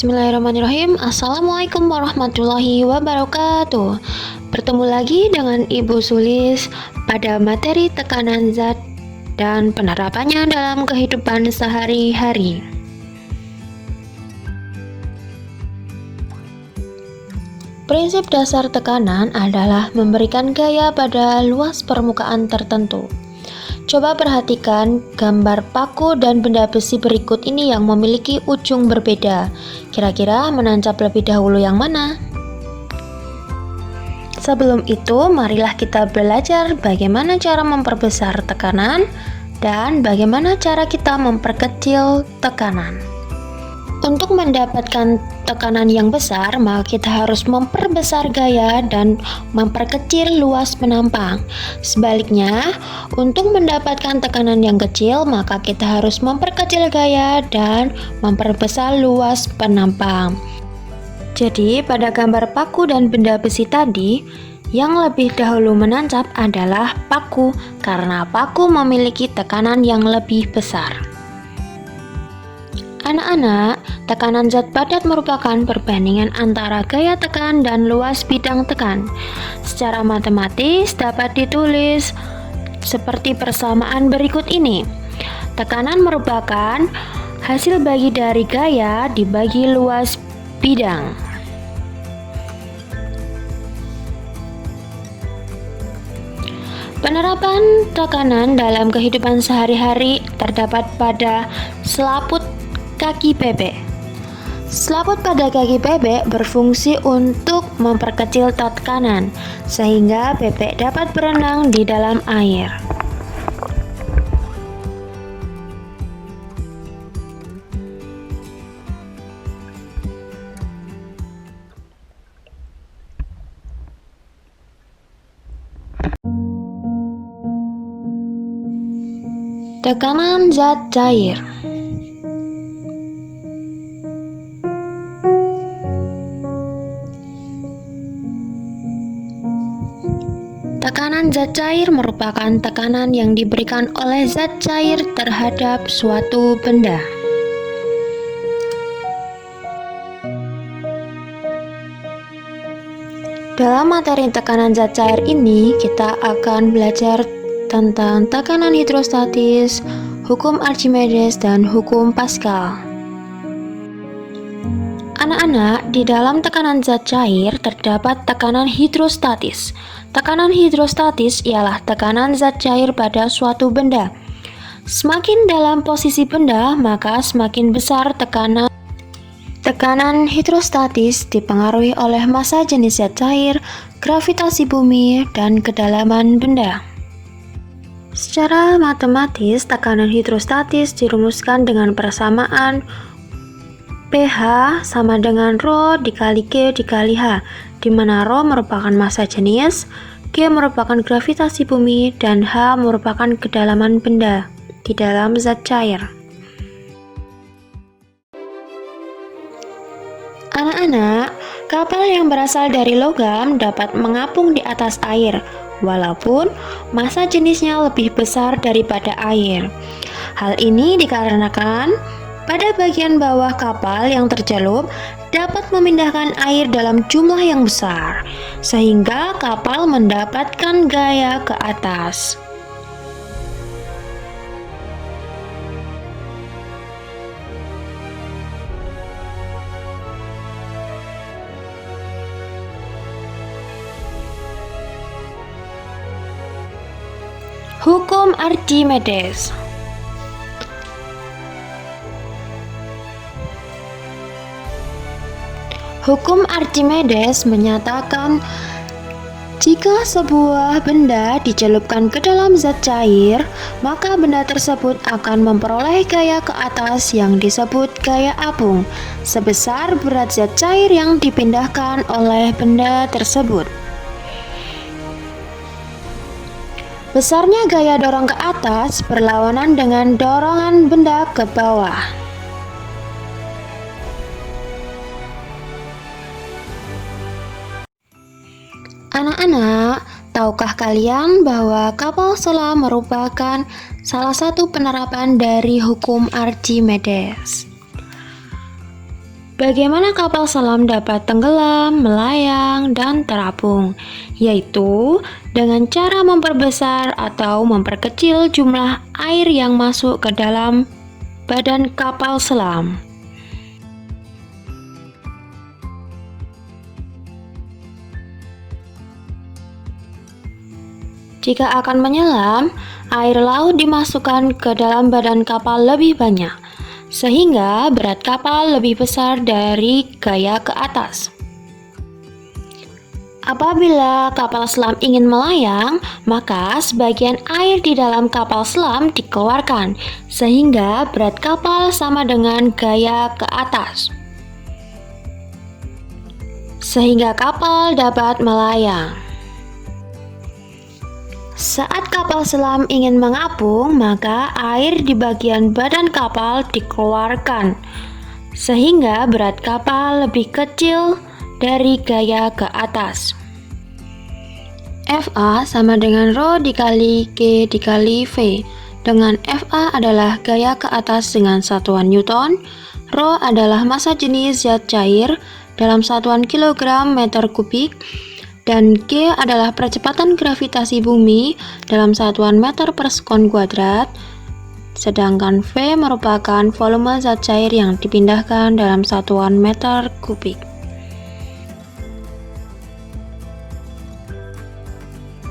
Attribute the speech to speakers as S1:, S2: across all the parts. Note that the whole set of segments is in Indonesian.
S1: Bismillahirrahmanirrahim. Assalamualaikum warahmatullahi wabarakatuh. Bertemu lagi dengan Ibu Sulis pada materi tekanan zat dan penerapannya dalam kehidupan sehari-hari. Prinsip dasar tekanan adalah memberikan gaya pada luas permukaan tertentu. Coba perhatikan gambar paku dan benda besi berikut ini yang memiliki ujung berbeda. Kira-kira menancap lebih dahulu yang mana? Sebelum itu, marilah kita belajar bagaimana cara memperbesar tekanan dan bagaimana cara kita memperkecil tekanan. Untuk mendapatkan tekanan yang besar, maka kita harus memperbesar gaya dan memperkecil luas penampang. Sebaliknya, untuk mendapatkan tekanan yang kecil, maka kita harus memperkecil gaya dan memperbesar luas penampang. Jadi, pada gambar paku dan benda besi tadi, yang lebih dahulu menancap adalah paku, karena paku memiliki tekanan yang lebih besar. Anak-anak, tekanan zat padat merupakan perbandingan antara gaya tekan dan luas bidang tekan. Secara matematis dapat ditulis seperti persamaan berikut ini. Tekanan merupakan hasil bagi dari gaya dibagi luas bidang. Penerapan tekanan dalam kehidupan sehari-hari terdapat pada selaput kaki bebek. Selaput pada kaki bebek berfungsi untuk memperkecil tekanan, sehingga bebek dapat berenang di dalam air. Tekanan zat cair. Tekanan zat cair merupakan tekanan yang diberikan oleh zat cair terhadap suatu benda. Dalam materi tekanan zat cair ini, kita akan belajar tentang tekanan hidrostatis, hukum Archimedes, dan hukum Pascal. Anak-anak, di dalam tekanan zat cair terdapat tekanan hidrostatis. Tekanan hidrostatis ialah tekanan zat cair pada suatu benda. Semakin dalam posisi benda, maka semakin besar tekanan. Tekanan hidrostatis dipengaruhi oleh massa jenis zat cair, gravitasi bumi, dan kedalaman benda. Secara matematis, tekanan hidrostatis dirumuskan dengan persamaan pH sama dengan Rho dikali G dikali H, di mana Rho merupakan massa jenis, G merupakan gravitasi bumi, dan H merupakan kedalaman benda di dalam zat cair. Anak-anak, kapal yang berasal dari logam dapat mengapung di atas air, walaupun massa jenisnya lebih besar daripada air. Hal ini dikarenakan pada bagian bawah kapal yang tercelup dapat memindahkan air dalam jumlah yang besar, sehingga kapal mendapatkan gaya ke atas. Hukum Archimedes. Hukum Archimedes menyatakan jika sebuah benda dicelupkan ke dalam zat cair, maka benda tersebut akan memperoleh gaya ke atas yang disebut gaya apung, sebesar berat zat cair yang dipindahkan oleh benda tersebut. Besarnya gaya dorong ke atas berlawanan dengan dorongan benda ke bawah. Anak-anak, tahukah kalian bahwa kapal selam merupakan salah satu penerapan dari hukum Archimedes? Bagaimana kapal selam dapat tenggelam, melayang, dan terapung? Yaitu dengan cara memperbesar atau memperkecil jumlah air yang masuk ke dalam badan kapal selam. Jika akan menyelam, air laut dimasukkan ke dalam badan kapal lebih banyak, sehingga berat kapal lebih besar dari gaya ke atas. Apabila kapal selam ingin melayang, maka sebagian air di dalam kapal selam dikeluarkan, sehingga berat kapal sama dengan gaya ke atas, sehingga kapal dapat melayang. Saat kapal selam ingin mengapung, maka air di bagian badan kapal dikeluarkan, sehingga berat kapal lebih kecil dari gaya ke atas. FA sama dengan Rho dikali G dikali V, dengan FA adalah gaya ke atas dengan satuan Newton, Rho adalah massa jenis zat cair dalam satuan kilogram meter kubik, dan G adalah percepatan gravitasi bumi dalam satuan meter per sekon kuadrat, sedangkan V merupakan volume zat cair yang dipindahkan dalam satuan meter kubik.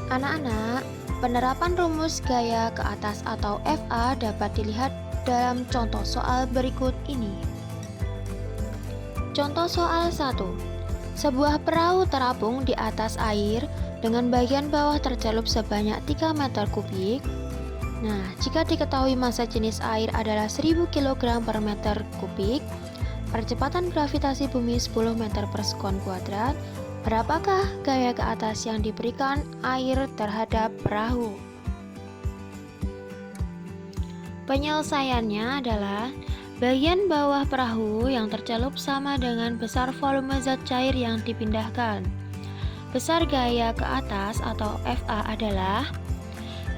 S1: Anak-anak, penerapan rumus gaya ke atas atau FA dapat dilihat dalam contoh soal berikut ini. Contoh soal 1. Sebuah perahu terapung di atas air dengan bagian bawah tercelup sebanyak 3 meter kubik. Nah, jika diketahui massa jenis air adalah 1000 kg per meter kubik, percepatan gravitasi bumi 10 meter per sekon kuadrat, berapakah gaya ke atas yang diberikan air terhadap perahu? Penyelesaiannya adalah bagian bawah perahu yang tercelup sama dengan besar volume zat cair yang dipindahkan. Besar gaya ke atas atau FA adalah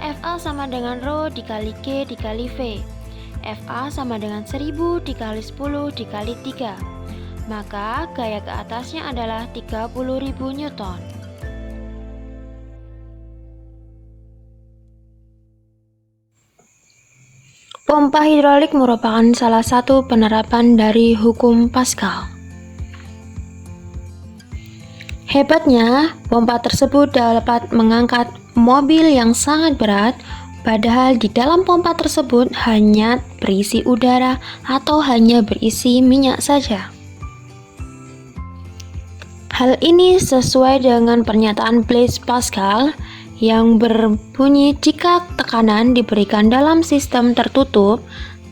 S1: FA sama dengan Rho dikali G dikali V. FA sama dengan 1000 dikali 10 dikali 3. Maka gaya ke atasnya adalah 30.000 Newton. Pompa hidrolik merupakan salah satu penerapan dari hukum Pascal. Hebatnya, pompa tersebut dapat mengangkat mobil yang sangat berat, padahal di dalam pompa tersebut hanya berisi udara atau hanya berisi minyak saja. Hal ini sesuai dengan pernyataan Blaise Pascal yang berbunyi jika tekanan diberikan dalam sistem tertutup,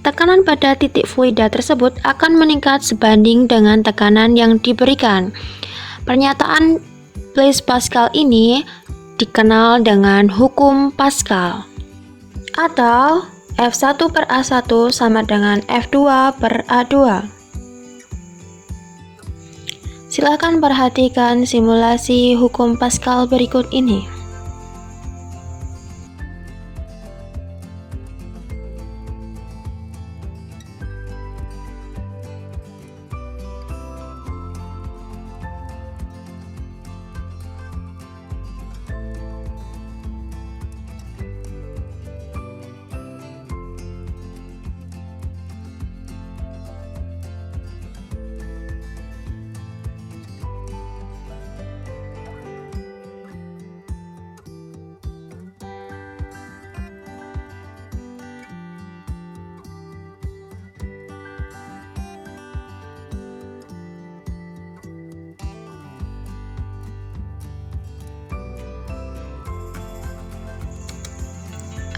S1: tekanan pada titik fluida tersebut akan meningkat sebanding dengan tekanan yang diberikan. Pernyataan Blaise Pascal ini dikenal dengan hukum Pascal, atau F1 per A1 sama dengan F2 per A2. Silakan perhatikan simulasi hukum Pascal berikut ini.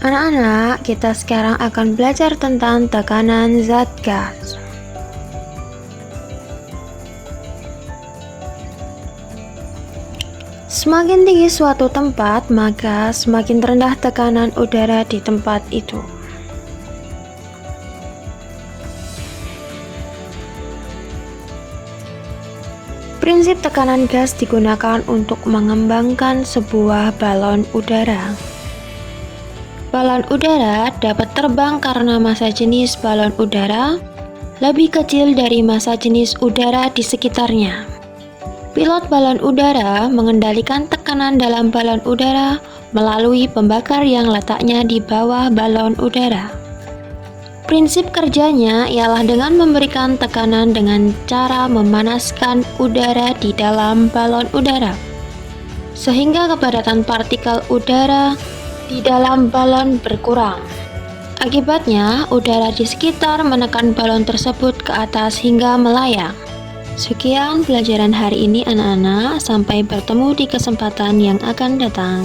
S1: Anak-anak, kita sekarang akan belajar tentang tekanan zat gas. Semakin tinggi suatu tempat, maka semakin rendah tekanan udara di tempat itu. Prinsip tekanan gas digunakan untuk mengembangkan sebuah balon udara. Balon udara dapat terbang karena massa jenis balon udara lebih kecil dari massa jenis udara di sekitarnya. Pilot balon udara mengendalikan tekanan dalam balon udara melalui pembakar yang letaknya di bawah balon udara. Prinsip kerjanya ialah dengan memberikan tekanan dengan cara memanaskan udara di dalam balon udara, sehingga kepadatan partikel udara di dalam balon berkurang. Akibatnya, udara di sekitar menekan balon tersebut ke atas hingga melayang. Sekian pelajaran hari ini anak-anak, sampai bertemu di kesempatan yang akan datang.